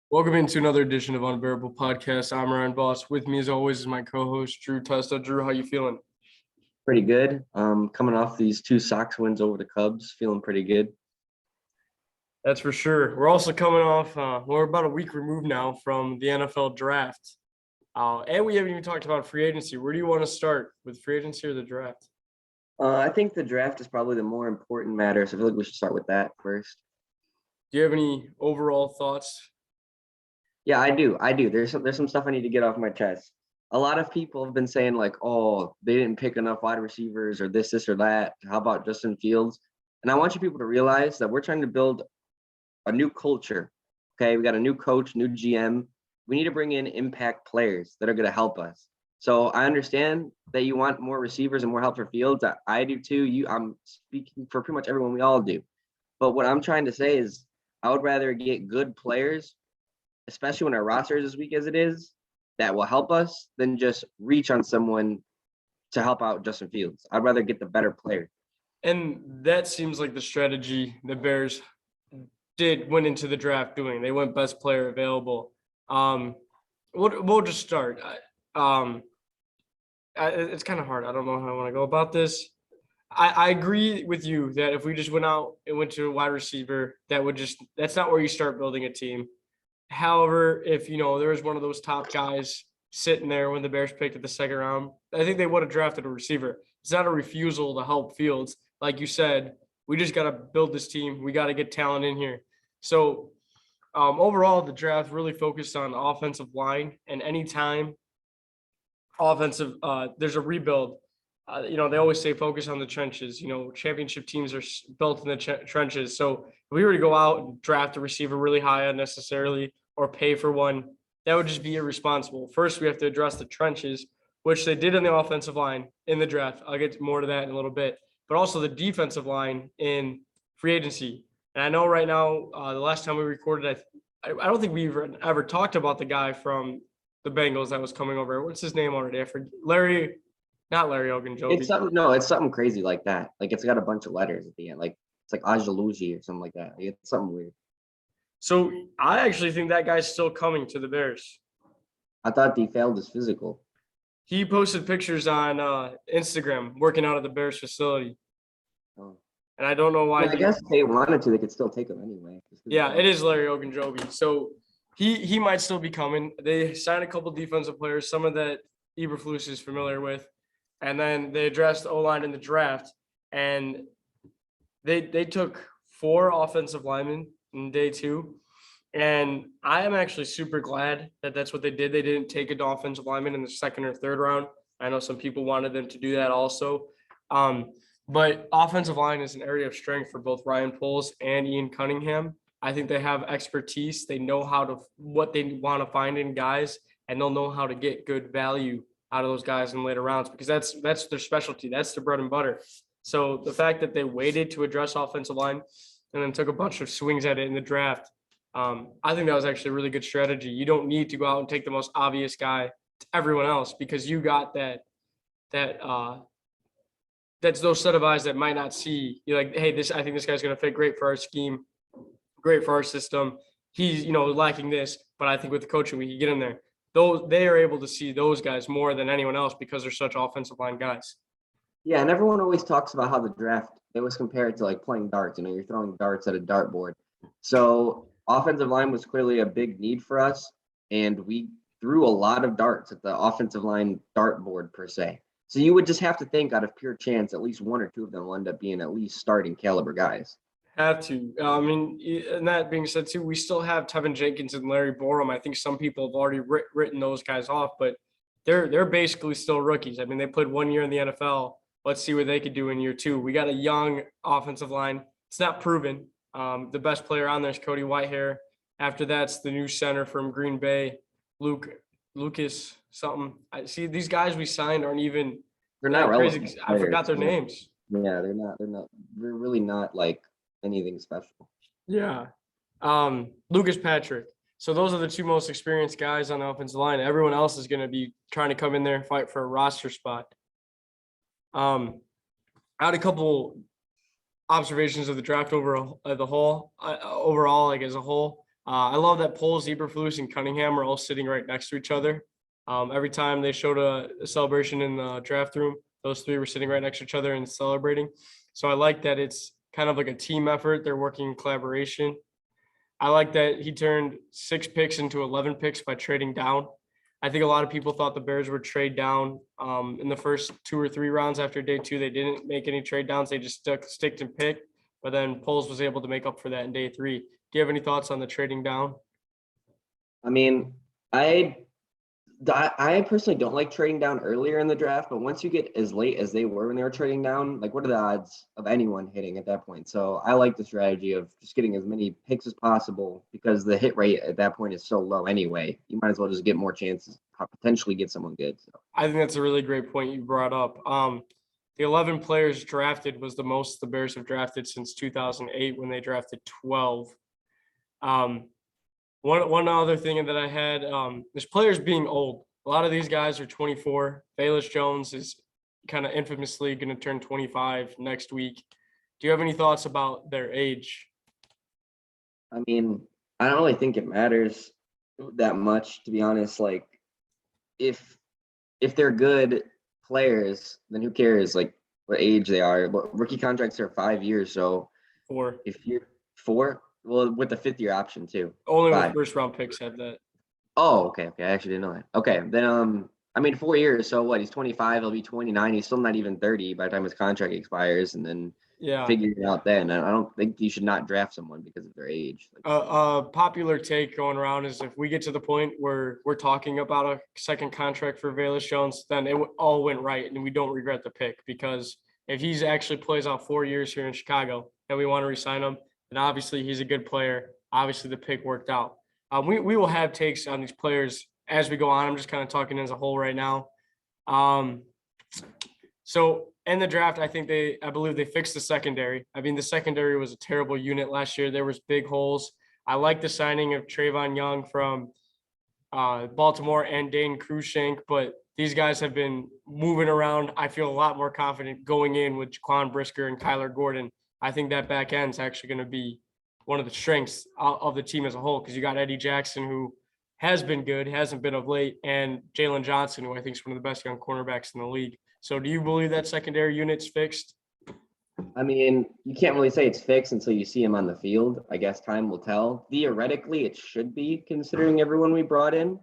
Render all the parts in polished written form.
Welcome into another edition of Unbearable Podcast. I'm Ryan Boss. With me, as always, is my co-host Drew Testa. Drew, how you feeling? Pretty good. Coming off these two Sox wins over the Cubs, feeling pretty good. That's for sure. We're also coming off. We're about a week removed now from the NFL draft, and we haven't even talked about free agency. Where do you want to start, with free agency or the draft? I think the draft is probably the more important matter, so I feel like we should start with that first. Do you have any overall thoughts? Yeah, I do. There's some stuff I need to get off my chest. A lot of people have been saying like, oh, they didn't pick enough wide receivers or this or that. How about Justin Fields? And I want you people to realize that we're trying to build a new culture. Okay, we got a new coach, new GM. We need to bring in impact players that are going to help us. So I understand that you want more receivers and more help for Fields. I do too. I'm speaking for pretty much everyone. We all do. But what I'm trying to say is I would rather get good players, especially when our roster is as weak as it is, that will help us than just reach on someone to help out Justin Fields. I'd rather get the better player. And that seems like the strategy the Bears went into the draft doing. They went best player available. We'll just start. It's kind of hard. I don't know how I want to go about this. I agree with you that if we just went out and went to a wide receiver, that's not where you start building a team. However, if there was one of those top guys sitting there when the Bears picked at the second round, I think they would have drafted a receiver. It's not a refusal to help Fields. Like you said, we just got to build this team. We got to get talent in here. So overall, the draft really focused on offensive line, and anytime there's a rebuild. They always say focus on the trenches. Championship teams are built in the trenches. So if we were to go out and draft a receiver really high unnecessarily or pay for one, that would just be irresponsible. First, we have to address the trenches, which they did in the offensive line in the draft. I'll get more to that in a little bit, but also the defensive line in free agency. And I know right now, the last time we recorded, I don't think we ever talked about the guy from the Bengals that was coming over. What's his name already? I forget. Not Larry Ogunjobi. It's something crazy like that. Like it's got a bunch of letters at the end. Like it's like Ajaluji or something like that. It's something weird. So I actually think that guy's still coming to the Bears. I thought he failed his physical. He posted pictures on Instagram working out at the Bears facility. Oh. And I don't know why. I guess if they wanted to, they could still take him anyway. Yeah, it is Larry Ogunjobi. So he might still be coming. They signed a couple defensive players, some of that Eberflus is familiar with. And then they addressed O-line in the draft. And they took 4 offensive linemen in day 2. And I am actually super glad that that's what they did. They didn't take an offensive lineman in the second or third round. I know some people wanted them to do that also. But offensive line is an area of strength for both Ryan Poles and Ian Cunningham. I think they have expertise. They know what they want to find in guys, and they'll know how to get good value out of those guys in later rounds because that's their specialty. That's their bread and butter. So the fact that they waited to address offensive line and then took a bunch of swings at it in the draft, I think that was actually a really good strategy. You don't need to go out and take the most obvious guy to everyone else because you got that's those set of eyes that might not see. You're like, hey, I think this guy's going to fit great for our scheme, great for our system. He's, lacking this, but I think with the coaching, we can get in there. They are able to see those guys more than anyone else because they're such offensive line guys. Yeah, and everyone always talks about how the draft, they always compare it to like playing darts. You're throwing darts at a dartboard. So offensive line was clearly a big need for us, and we threw a lot of darts at the offensive line dartboard per se. So you would just have to think out of pure chance, at least 1 or 2 of them will end up being at least starting caliber guys. Have to. And that being said, too, we still have Tevin Jenkins and Larry Borum. I think some people have already written those guys off, but they're basically still rookies. I mean, they played 1 year in the NFL. Let's see what they could do in year 2. We got a young offensive line. It's not proven. The best player on there is Cody Whitehair. After that's the new center from Green Bay, Lucas something. I see these guys we signed aren't even. They're not relevant. I forgot their names. Yeah, they're not. They're really not like anything special. Yeah. Lucas Patrick. So those are the 2 most experienced guys on the offensive line. Everyone else is going to be trying to come in there and fight for a roster spot. I had a couple observations of the draft overall, as a whole. I love that Poles, Eberflus, and Cunningham are all sitting right next to each other. Every time they showed a celebration in the draft room, those three were sitting right next to each other and celebrating. So I like that it's kind of like a team effort. They're working in collaboration. I like that he turned 6 picks into 11 picks by trading down. I think a lot of people thought the Bears would trade down in the first 2 or 3 rounds after day 2. They didn't make any trade downs. They just sticked and picked. But then Poles was able to make up for that in day 3. Do you have any thoughts on the trading down? I mean, I personally don't like trading down earlier in the draft, but once you get as late as they were when they were trading down, like what are the odds of anyone hitting at that point? So I like the strategy of just getting as many picks as possible because the hit rate at that point is so low anyway. You might as well just get more chances to potentially get someone good. So I think that's a really great point you brought up. The 11 players drafted was the most the Bears have drafted since 2008 when they drafted 12. One other thing that I had, is players being old. A lot of these guys are 24. Bayless Jones is kind of infamously going to turn 25 next week. Do you have any thoughts about their age? I mean, I don't really think it matters that much, to be honest. Like if they're good players, then who cares like what age they are? But rookie contracts are 5 years, so Or if you're 4, well, with the 5th year option too. only with 5. first round picks have that. Oh, okay. I actually didn't know that. Okay, then I mean 4 years. So what? He's 25. He'll be 29. He's still not even 30 by the time his contract expires, and then Yeah. figure it out then. I don't think you should not draft someone because of their age. Like, A popular take going around is if we get to the point where we're talking about a second contract for Bayless Jones, then it all went right and we don't regret the pick, because if he's actually plays out 4 years here in Chicago and we want to re-sign him, then obviously he's a good player. Obviously the pick worked out. We will have takes on these players as we go on. I'm just kind of talking as a whole right now. So in the draft, I believe they fixed the secondary. I mean, the secondary was a terrible unit last year. There was big holes. I like the signing of Trayvon Young from Baltimore and Dane Cruikshank, but these guys have been moving around. I feel a lot more confident going in with Jaquan Brisker and Kyler Gordon. I think that back end is actually going to be one of the strengths of the team as a whole, because you got Eddie Jackson, who has been good, hasn't been of late, and Jalen Johnson, who I think is one of the best young cornerbacks in the league. So do you believe that secondary unit's fixed? I mean, you can't really say it's fixed until you see him on the field. I guess time will tell. Theoretically, it should be, considering everyone we brought in,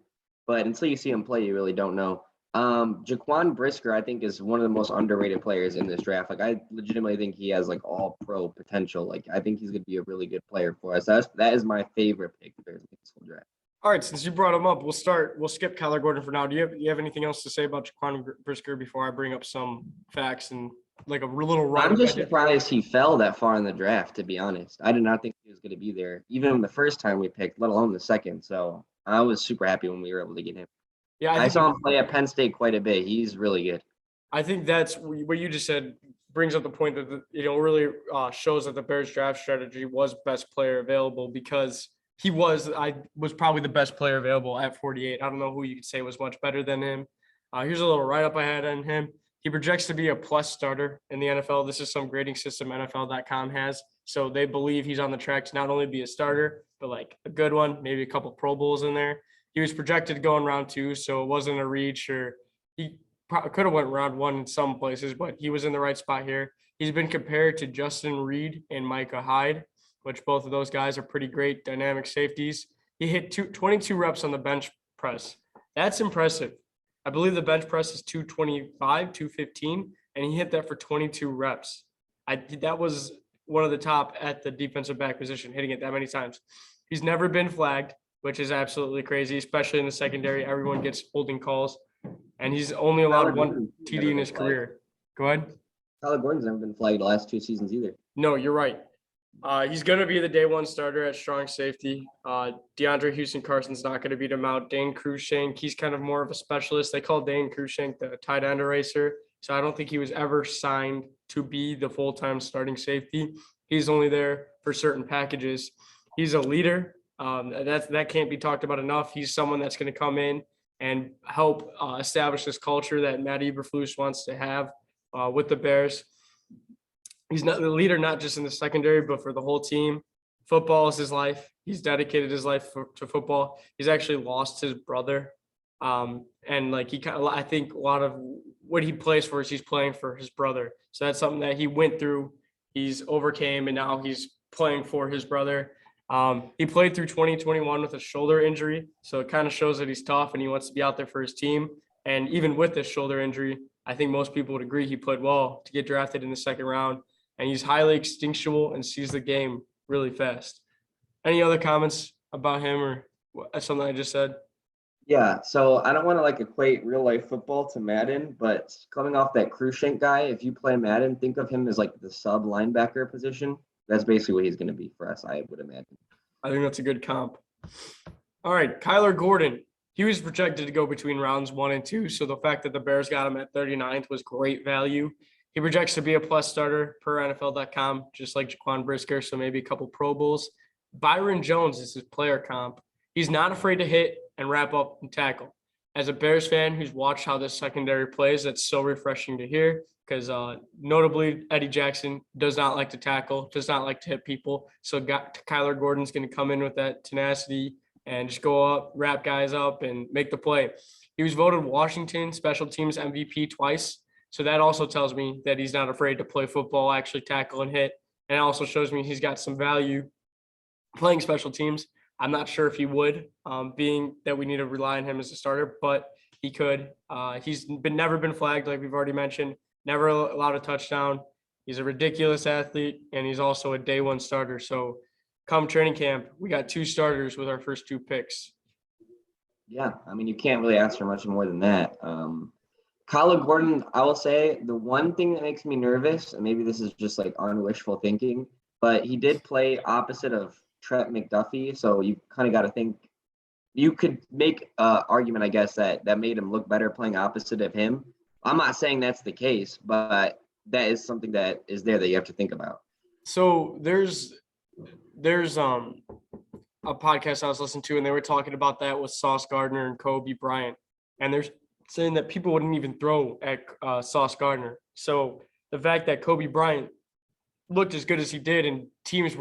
but until you see him play, you really don't know. Jaquan Brisker, I think, is one of the most underrated players in this draft. Like, I legitimately think he has like all pro potential. Like, I think he's going to be a really good player for us. That is my favorite pick for this whole draft. All right, since you brought him up, we'll skip Kyler Gordon for now. Do you have anything else to say about Jaquan Brisker before I bring up some facts and like a little write-up? I'm just surprised he fell that far in the draft, to be honest. I did not think he was going to be there, even the first time we picked, let alone the second. So I was super happy when we were able to get him. Yeah, I saw him play at Penn State quite a bit. He's really good. I think that's what you just said brings up the point that really shows that the Bears draft strategy was best player available, because I was probably the best player available at 48. I don't know who you could say was much better than him. Here's a little write-up I had on him. He projects to be a plus starter in the NFL. This is some grading system NFL.com has. So they believe he's on the track to not only be a starter, but like a good one, maybe a couple Pro Bowls in there. He was projected to go in round 2, so it wasn't a reach, or he could have went round 1 in some places, but he was in the right spot here. He's been compared to Justin Reed and Micah Hyde, which both of those guys are pretty great dynamic safeties. He hit 22 reps on the bench press. That's impressive. I believe the bench press is 225, 215, and he hit that for 22 reps. That was one of the top at the defensive back position, hitting it that many times. He's never been flagged, which is absolutely crazy, especially in the secondary. Everyone gets holding calls, and he's only allowed one TD in his career. Go ahead. Tyler Gordon's never been flagged the last 2 seasons either. No, you're right. He's going to be the day 1 starter at strong safety. DeAndre Houston-Carson's not going to beat him out. Dane Cruikshank, he's kind of more of a specialist. They call Dane Cruikshank the tight end eraser. So I don't think he was ever signed to be the full-time starting safety. He's only there for certain packages. He's a leader. That can't be talked about enough. He's someone that's going to come in and help establish this culture that Matt Eberflus wants to have with the Bears. He's not the leader, not just in the secondary, but for the whole team. Football is his life. He's dedicated his life to football. He's actually lost his brother. And like I think a lot of what he plays for is he's playing for his brother. So that's something that he went through. He's overcame, and now he's playing for his brother. He played through 2021 with a shoulder injury. So it kind of shows that he's tough and he wants to be out there for his team. And even with this shoulder injury, I think most people would agree he played well to get drafted in the second round. And he's highly instinctual and sees the game really fast. Any other comments about him or something I just said? Yeah, so I don't want to like equate real life football to Madden, but coming off that Cruikshank guy, if you play Madden, think of him as like the sub linebacker position. That's basically what he's going to be for us, I would imagine. I think that's a good comp. All right, Kyler Gordon. He was projected to go between rounds 1 and 2, so the fact that the Bears got him at 39th was great value. He projects to be a plus starter per NFL.com, just like Jaquan Brisker, so maybe a couple Pro Bowls. Byron Jones is his player comp. He's not afraid to hit and wrap up and tackle. As a Bears fan who's watched how this secondary plays, that's so refreshing to hear because notably Eddie Jackson does not like to tackle, does not like to hit people. So Kyler Gordon's going to come in with that tenacity and just go up, wrap guys up, and make the play. He was voted Washington Special Teams MVP twice. So that also tells me that he's not afraid to play football, actually tackle and hit. And it also shows me he's got some value playing special teams. I'm not sure if he would, being that we need to rely on him as a starter, but he could. He's never been flagged, like we've already mentioned, never allowed a touchdown. He's a ridiculous athlete, and he's also a day one starter. So come training camp, we got 2 starters with our first 2 picks. Yeah, I mean, you can't really ask for much more than that. Kyler Gordon, I will say the one thing that makes me nervous, and maybe this is just like unwishful thinking, but he did play opposite of Trent McDuffie, so you kind of got to think you could make an argument, I guess, that made him look better playing opposite of him. I'm not saying that's the case, but that is something that is there that you have to think about. So there's a podcast I was listening to, and they were talking about that with Sauce Gardner and Kobe Bryant, and they're saying that people wouldn't even throw at Sauce Gardner. So the fact that Kobe Bryant looked as good as he did and teams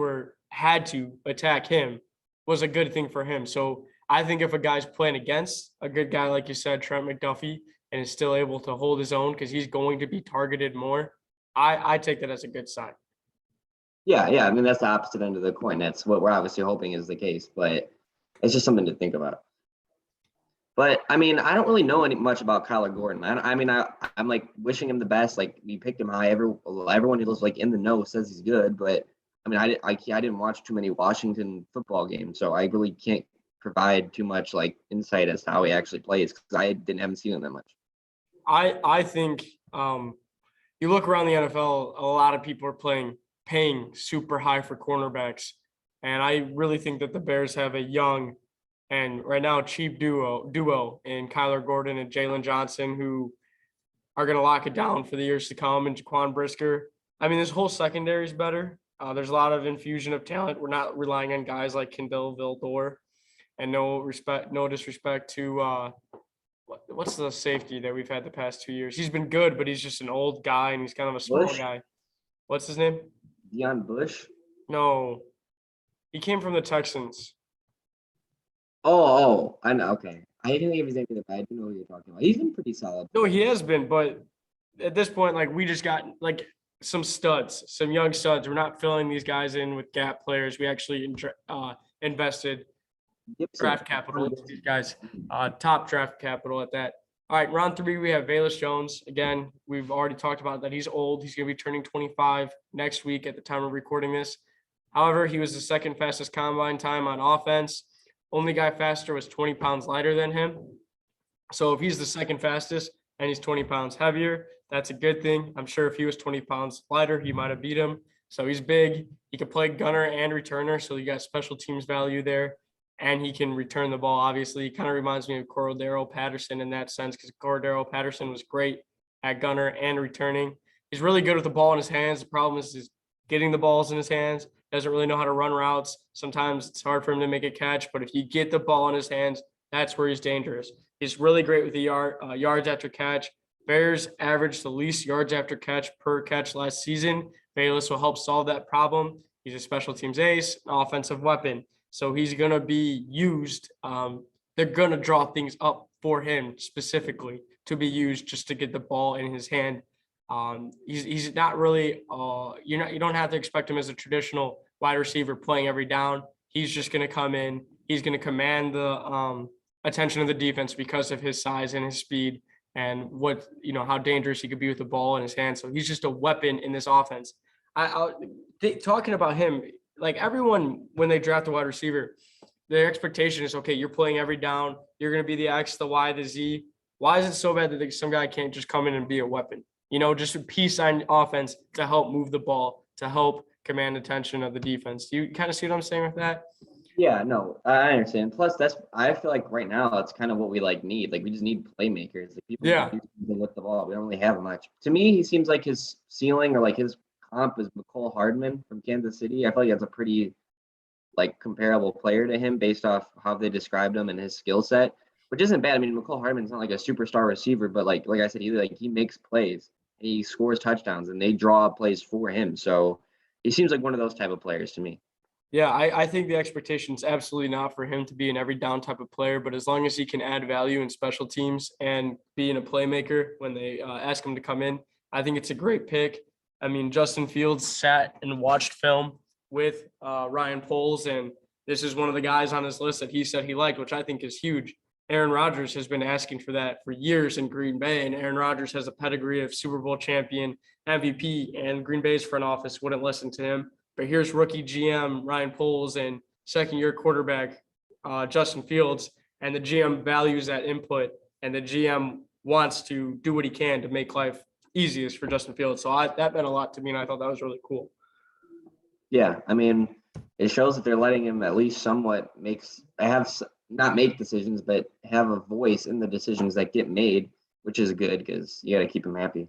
had to attack him was a good thing for him. So I think if a guy's playing against a good guy, like you said, Trent McDuffie, and is still able to hold his own because he's going to be targeted more, I take that as a good sign. Yeah. I mean, that's the opposite end of the coin. That's what we're obviously hoping is the case, but it's just something to think about. But I mean, I don't really know much about Kyler Gordon. I'm like wishing him the best. Like we picked him high. Everyone who's like in the know says he's good, but I mean, I didn't watch too many Washington football games, so I really can't provide too much like insight as to how he actually plays because haven't seen him that much. I think you look around the NFL, a lot of people are paying super high for cornerbacks, and I really think that the Bears have a young and right now cheap duo in Kyler Gordon and Jalen Johnson, who are going to lock it down for the years to come. And Jaquan Brisker. I mean, this whole secondary is better. There's a lot of infusion of talent. We're not relying on guys like Kendall Vildor, and no disrespect to what's the safety that we've had the past 2 years. He's been good, but he's just an old guy and he's kind of a small guy. What's his name? Deion Bush? No, he came from the Texans. Oh, I know. Okay. I didn't give his name either, but I do know who you're talking about. He's been pretty solid. No, he has been, but at this point, like we just got like some studs, some young studs. We're not filling these guys in with gap players. We actually invested draft capital into these guys, top draft capital at that. All right, round 3, we have Velus Jones. Again, we've already talked about that. He's old. He's going to be turning 25 next week at the time of recording this. However, he was the second fastest combine time on offense. Only guy faster was 20 pounds lighter than him. So if he's the second fastest and he's 20 pounds heavier, that's a good thing. I'm sure if he was 20 pounds lighter, he might have beat him. So he's big. He can play gunner and returner. So you got special teams value there. And he can return the ball, obviously. He kind of reminds me of Cordero Patterson in that sense because Cordero Patterson was great at gunner and returning. He's really good with the ball in his hands. The problem is getting the balls in his hands. Doesn't really know how to run routes. Sometimes it's hard for him to make a catch, but if you get the ball in his hands, that's where he's dangerous. He's really great with the yards after catch. Bears averaged the least yards after catch per catch last season. Velus will help solve that problem. He's a special teams ace, an offensive weapon. So he's going to be used. They're going to draw things up for him specifically to be used just to get the ball in his hand. He's not really you don't have to expect him as a traditional wide receiver playing every down. He's just going to come in. He's going to command the attention of the defense because of his size and his speed and how dangerous he could be with the ball in his hand. So he's just a weapon in this offense. Talking about him, like everyone, when they draft a wide receiver, their expectation is, okay, you're playing every down. You're going to be the X, the Y, the Z. Why is it so bad that some guy can't just come in and be a weapon? Just a piece on offense to help move the ball, to help command attention of the defense. Do you kind of see what I'm saying with that? Yeah, no, I understand. Plus, I feel like right now that's kind of what we need. Like we just need playmakers, like people who Yeah. can do something with the ball. We don't really have much. To me, he seems like his ceiling or like his comp is McCole Hardman from Kansas City. I feel like that's a pretty like comparable player to him based off how they described him and his skill set, which isn't bad. I mean, McCole Hardman's not like a superstar receiver, but like I said, he makes plays, he scores touchdowns, and they draw plays for him. So he seems like one of those type of players to me. Yeah, I think the expectation is absolutely not for him to be an every down type of player, but as long as he can add value in special teams and being a playmaker when they ask him to come in, I think it's a great pick. I mean, Justin Fields sat and watched film with Ryan Poles, and this is one of the guys on his list that he said he liked, which I think is huge. Aaron Rodgers has been asking for that for years in Green Bay, and Aaron Rodgers has a pedigree of Super Bowl champion, MVP, and Green Bay's front office wouldn't listen to him. But here's rookie GM Ryan Poles and second-year quarterback Justin Fields, and the GM values that input, and the GM wants to do what he can to make life easiest for Justin Fields. So that meant a lot to me, and I thought that was really cool. Yeah, I mean, it shows that they're letting him at least somewhat not make decisions, but have a voice in the decisions that get made, which is good because you got to keep him happy.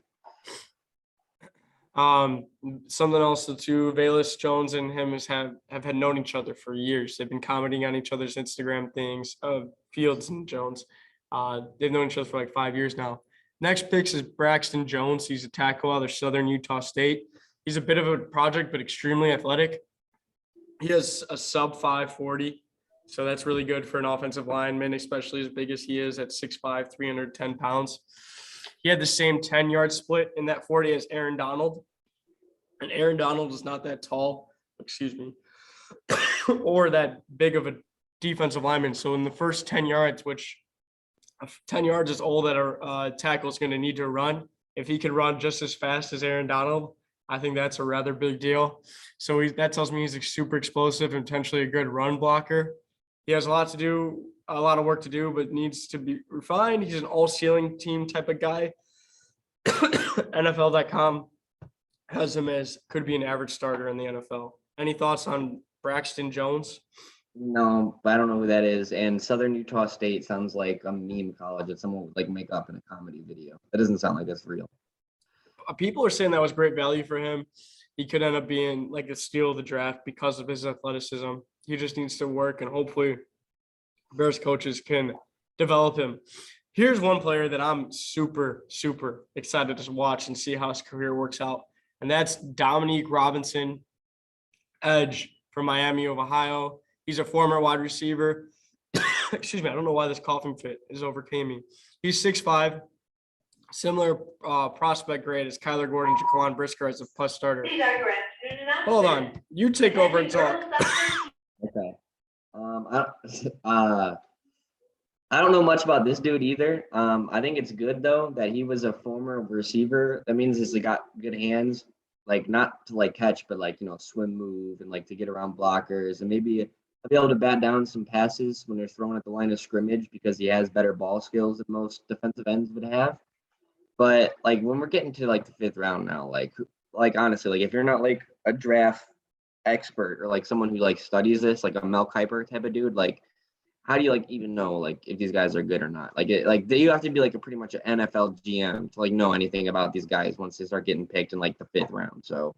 Something else, the two, Velus Jones and him have had known each other for years. They've been commenting on each other's Instagram things of Fields and Jones. They've known each other for like 5 years now. Next picks is Braxton Jones. He's a tackle out of Southern Utah State. He's a bit of a project, but extremely athletic. He has a sub 540. So that's really good for an offensive lineman, especially as big as he is at 6'5", 310 pounds. He had the same 10-yard split in that 40 as Aaron Donald. And Aaron Donald is not that tall, or that big of a defensive lineman. So in the first 10 yards, which 10 yards is all that a tackle is going to need to run, if he can run just as fast as Aaron Donald, I think that's a rather big deal. So that tells me he's super explosive and potentially a good run blocker. He has a lot of work to do, but needs to be refined. He's an all-ceiling team type of guy. NFL.com has him as could be an average starter in the NFL. Any thoughts on Braxton Jones? No, but I don't know who that is. And Southern Utah State sounds like a meme college that someone would like make up in a comedy video. That doesn't sound like that's real. People are saying that was great value for him. He could end up being like a steal of the draft because of his athleticism. He just needs to work, and hopefully Bears coaches can develop him. Here's one player that I'm super, super excited to watch and see how his career works out. And that's Dominique Robinson, edge from Miami of Ohio. He's a former wide receiver. Excuse me. I don't know why this coughing fit is overcame me. He's 6'5", similar prospect grade as Kyler Gordon, Jaquan Brisker as a plus starter. Hold on. You take over and talk. Okay. I don't know much about this dude either. I think it's good though that he was a former receiver. That means he's got good hands, like not to like catch, but like swim move and like to get around blockers and maybe be able to bat down some passes when they're thrown at the line of scrimmage because he has better ball skills than most defensive ends would have. But like when we're getting to like the 5th round now, like honestly, like if you're not like a draft expert or like someone who like studies this, like a Mel Kiper type of dude, like how do you like even know like if these guys are good or not? Like you have to be like a pretty much an NFL GM to like know anything about these guys once they start getting picked in like the 5th round. So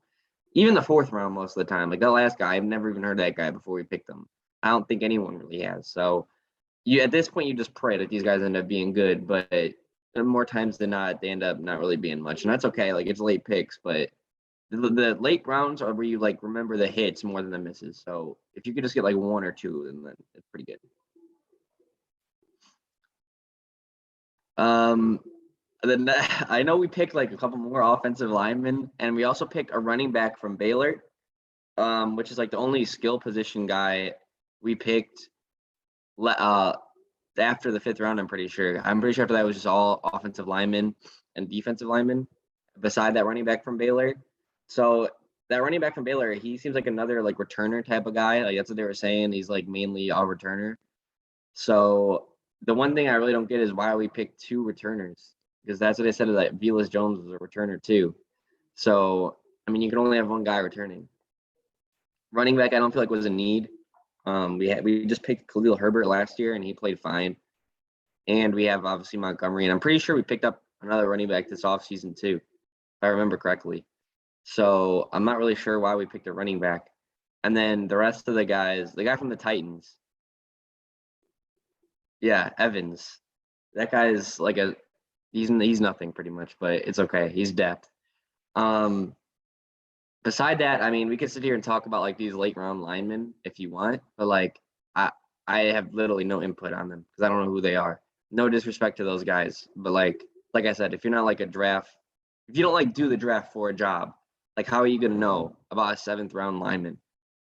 even the 4th round most of the time, like that last guy, I've never even heard that guy before we picked him. I don't think anyone really has. So you at this point you just pray that these guys end up being good, but more times than not they end up not really being much, and that's okay. Like it's late picks, but The late rounds are where you like remember the hits more than the misses. So if you could just get like one or two, then it's pretty good. Then I know we picked like a couple more offensive linemen, and we also picked a running back from Baylor, which is like the only skill position guy we picked after the 5th round. I'm pretty sure after that was just all offensive linemen and defensive linemen beside that running back from Baylor. So that running back from Baylor, he seems like another like returner type of guy. Like that's what they were saying. He's like mainly a returner. So the one thing I really don't get is why we picked 2 returners, because that's what they said that Velas Jones was a returner too. So I mean, you can only have one guy returning. Running back, I don't feel like was a need. We just picked Khalil Herbert last year and he played fine. And we have obviously Montgomery, and I'm pretty sure we picked up another running back this offseason too, if I remember correctly. So I'm not really sure why we picked a running back. And then the rest of the guys, the guy from the Titans, yeah, Evans. That guy is like he's nothing pretty much, but it's okay. He's depth. Beside that, I mean, we could sit here and talk about like these late round linemen if you want, but like I have literally no input on them because I don't know who they are. No disrespect to those guys, but like I said, if you're not like if you don't like do the draft for a job, like how are you gonna know about a 7th round lineman?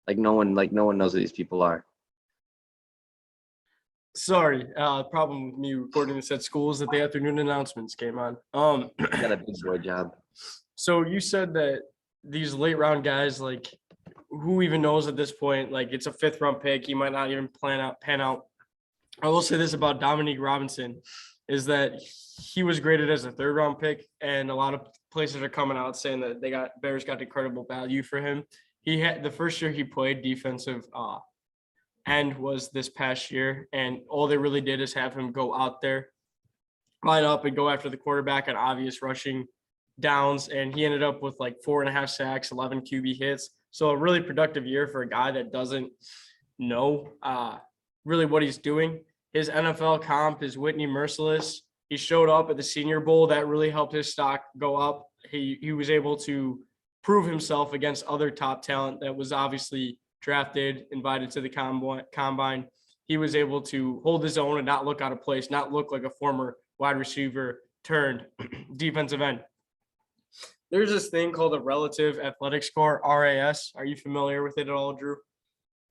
Like no one knows who these people are. Sorry, problem with me recording this at school is that the afternoon announcements came on. Got a big boy job. So you said that these late round guys, like who even knows at this point? Like it's a 5th round pick. He might not even pan out. I will say this about Dominique Robinson is that he was graded as a 3rd round pick, and a lot of places are coming out saying that Bears got incredible value for him. He had the first year he played defensive end was this past year, and all they really did is have him go out there, line up and go after the quarterback on obvious rushing downs, and he ended up with like 4.5 sacks, 11 QB hits. So a really productive year for a guy that doesn't know really what he's doing. His NFL comp is Whitney Merciless. He showed up at the Senior Bowl. That really helped his stock go up. He was able to prove himself against other top talent that was obviously drafted, invited to the combine. He was able to hold his own and not look out of place, not look like a former wide receiver turned defensive end. There's this thing called a relative athletic score, RAS. Are you familiar with it at all, Drew?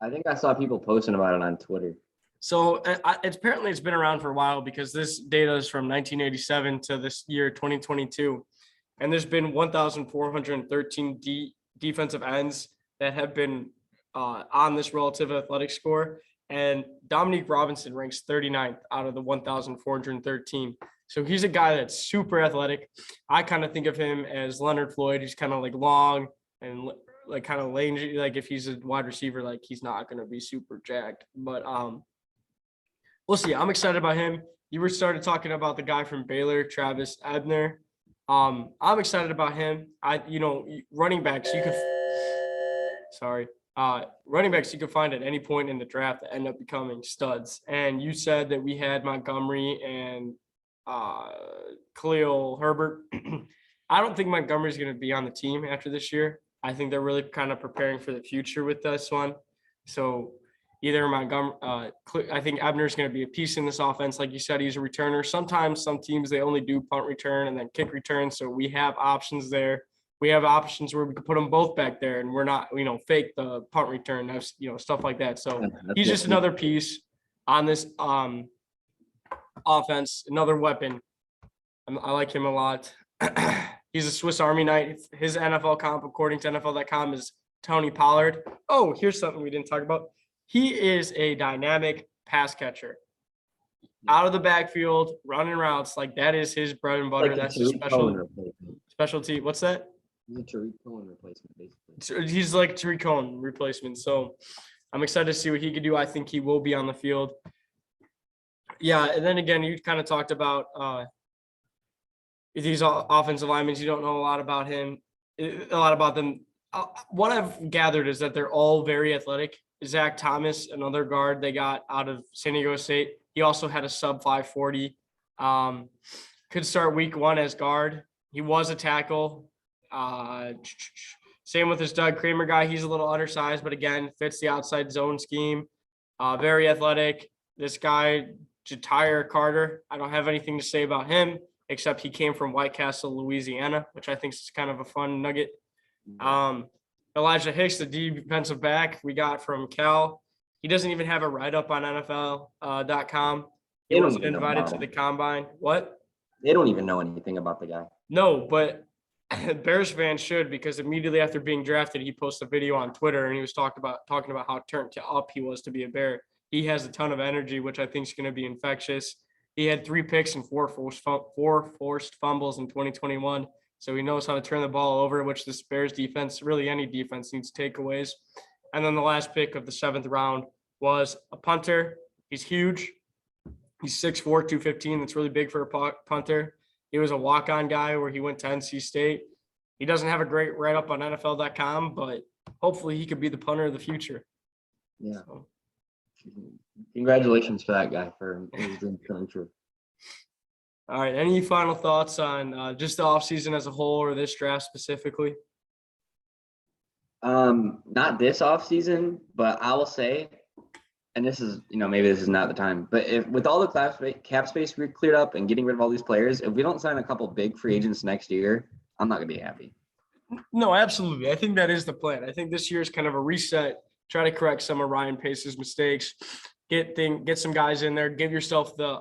I think I saw people posting about it on Twitter. So it's been around for a while because this data is from 1987 to this year, 2022. And there's been 1,413 defensive ends that have been on this relative athletic score. And Dominique Robinson ranks 39th out of the 1,413. So he's a guy that's super athletic. I kind of think of him as Leonard Floyd. He's kind of like long and like kind of rangy. Like if he's a wide receiver, like he's not going to be super jacked. But we'll see. I'm excited about him. You were started talking about the guy from Baylor, Travis Ebner. I'm excited about him. Running backs, running backs you could find at any point in the draft that end up becoming studs. And you said that we had Montgomery and Khalil Herbert. I don't think Montgomery's going to be on the team after this year. I think they're really kind of preparing for the future with this one. So either Montgomery, I think Ebner's going to be a piece in this offense. Like you said, he's a returner. Sometimes some teams, they only do punt return and then kick return. So we have options there. We have options where we can put them both back there and we're not, fake the punt return, stuff like that. So he's just another piece on this offense, another weapon. I like him a lot. He's a Swiss Army knife. His NFL comp, according to NFL.com, is Tony Pollard. Oh, here's something we didn't talk about. He is a dynamic pass catcher. Out of the backfield, running routes, like that is his bread and butter. That's his specialty. What's that? He's a Tariq Cohen replacement, basically. He's like Tariq Cohen replacement. So I'm excited to see what he can do. I think he will be on the field. Yeah, and then again, you kind of talked about these offensive linemen. You don't know a lot about them. What I've gathered is that they're all very athletic. Zach Thomas, another guard they got out of San Diego State. He also had a sub 540. Could start week 1 as guard. He was a tackle. Same with this Doug Kramer guy. He's a little undersized, but again, fits the outside zone scheme. Very athletic. This guy, Jatire Carter, I don't have anything to say about him, except he came from White Castle, Louisiana, which I think is kind of a fun nugget. Elijah Hicks, the defensive back we got from Cal. He doesn't even have a write-up on NFL.com. He They don't wasn't even know invited about to him. the combine. What? They don't even know anything about the guy. No, but Bears fans should, because immediately after being drafted, he posted a video on Twitter and he was talking about how turned up he was to be a Bear. He has a ton of energy, which I think is going to be infectious. He had 3 picks and four forced fumbles in 2021. So he knows how to turn the ball over, which this Bears defense, really any defense, needs takeaways. And then the last pick of the 7th round was a punter. He's huge. He's 6'4", 215. That's really big for a punter. He was a walk-on guy where he went to NC State. He doesn't have a great write-up on NFL.com, but hopefully he could be the punter of the future. Yeah. So. Congratulations for that guy for his dream coming true. All right. Any final thoughts on just the offseason as a whole or this draft specifically? Not this offseason, but I will say, and this is, maybe this is not the time, but if with all the cap space cleared up and getting rid of all these players, if we don't sign a couple big free agents next year, I'm not gonna be happy. No, absolutely. I think that is the plan. I think this year is kind of a reset. Try to correct some of Ryan Pace's mistakes. Get some guys in there. Give yourself the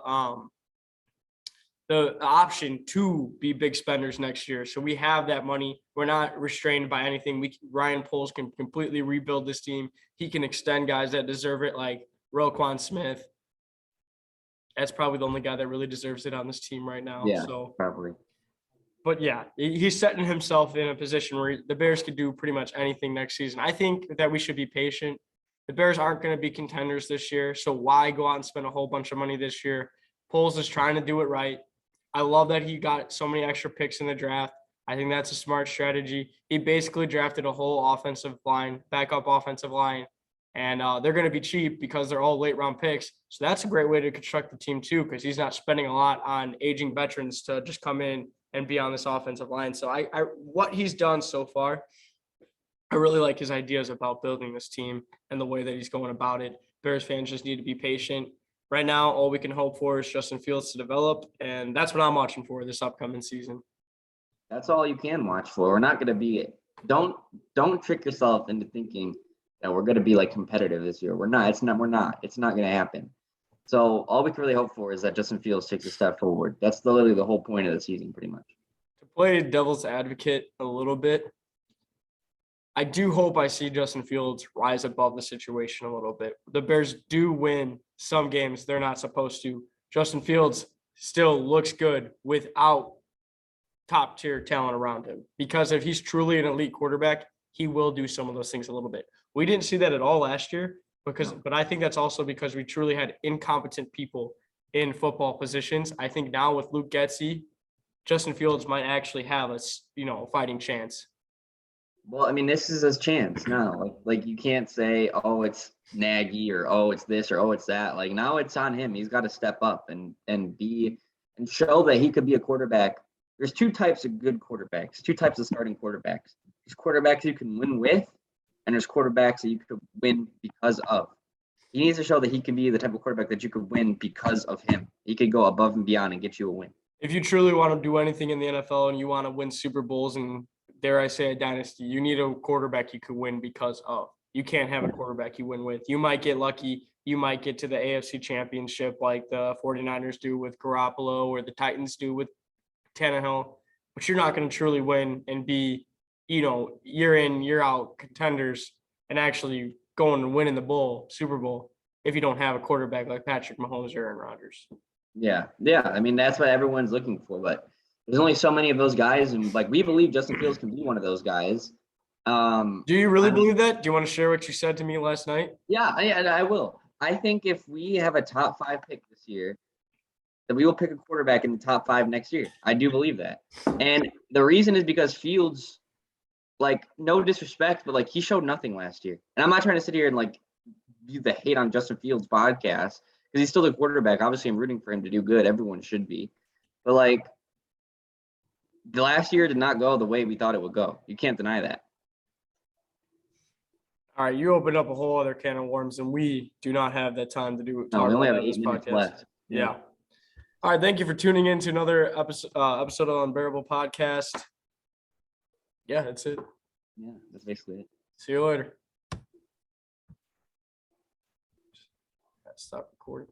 option to be big spenders next year. So we have that money. We're not restrained by anything. Ryan Poles can completely rebuild this team. He can extend guys that deserve it, like Roquan Smith. That's probably the only guy that really deserves it on this team right now. Yeah, so probably. But yeah, he's setting himself in a position where the Bears could do pretty much anything next season. I think that we should be patient. The Bears aren't going to be contenders this year, so why go out and spend a whole bunch of money this year? Poles is trying to do it right. I love that he got so many extra picks in the draft. I think that's a smart strategy. He basically drafted a whole offensive line, backup offensive line, and they're going to be cheap because they're all late-round picks. So that's a great way to construct the team too, because he's not spending a lot on aging veterans to just come in and be on this offensive line. So I what he's done so far, I really like his ideas about building this team and the way that he's going about it. Bears fans just need to be patient. Right now, all we can hope for is Justin Fields to develop, and that's what I'm watching for this upcoming season. That's all you can watch for. We're not going to be – don't trick yourself into thinking that we're going to be, like, competitive this year. We're not. We're not. It's not going to happen. So all we can really hope for is that Justin Fields takes a step forward. That's literally the whole point of the season, pretty much. To play devil's advocate a little bit, I do hope I see Justin Fields rise above the situation a little bit. The Bears do win some games they're not supposed to. Justin Fields still looks good without top-tier talent around him, because if he's truly an elite quarterback, he will do some of those things a little bit. We didn't see that at all last year, but I think that's also because we truly had incompetent people in football positions. I think now with Luke Getsy, Justin Fields might actually have a fighting chance. Well, I mean, this is his chance now. Like you can't say, oh, it's Nagy or oh, it's this or oh, it's that. Like now it's on him. He's got to step up and show that he could be a quarterback. There's 2 types of good quarterbacks, 2 types of starting quarterbacks. There's quarterbacks you can win with, and there's quarterbacks that you could win because of. He needs to show that he can be the type of quarterback that you could win because of him. He could go above and beyond and get you a win. If you truly want to do anything in the NFL and you want to win Super Bowls and, dare I say, a dynasty, you need a quarterback you could win because of. You can't have a quarterback you win with. You might get lucky. You might get to the AFC Championship like the 49ers do with Garoppolo or the Titans do with Tannehill, but you're not going to truly win and be, year in, year out contenders and actually going and winning the Super Bowl, if you don't have a quarterback like Patrick Mahomes or Aaron Rodgers. Yeah. I mean, that's what everyone's looking for, but there's only so many of those guys, and like we believe Justin Fields can be one of those guys. Do you really believe that? Do you want to share what you said to me last night? Yeah, I will. I think if we have a top 5 pick this year, that we will pick a quarterback in the top 5 next year. I do believe that. And the reason is because Fields, like, no disrespect, but like he showed nothing last year. And I'm not trying to sit here and like view the hate on Justin Fields podcast because he's still the quarterback. Obviously, I'm rooting for him to do good. Everyone should be. But like, the last year did not go the way we thought it would go. You can't deny that. All right, you opened up a whole other can of worms, and we do not have that time to No, talk we only about have that in this 8 minutes podcast. left. Yeah. All right, thank you for tuning in to another episode of the Unbearable podcast. Yeah, that's it. Yeah, that's basically it. See you later. Stop recording.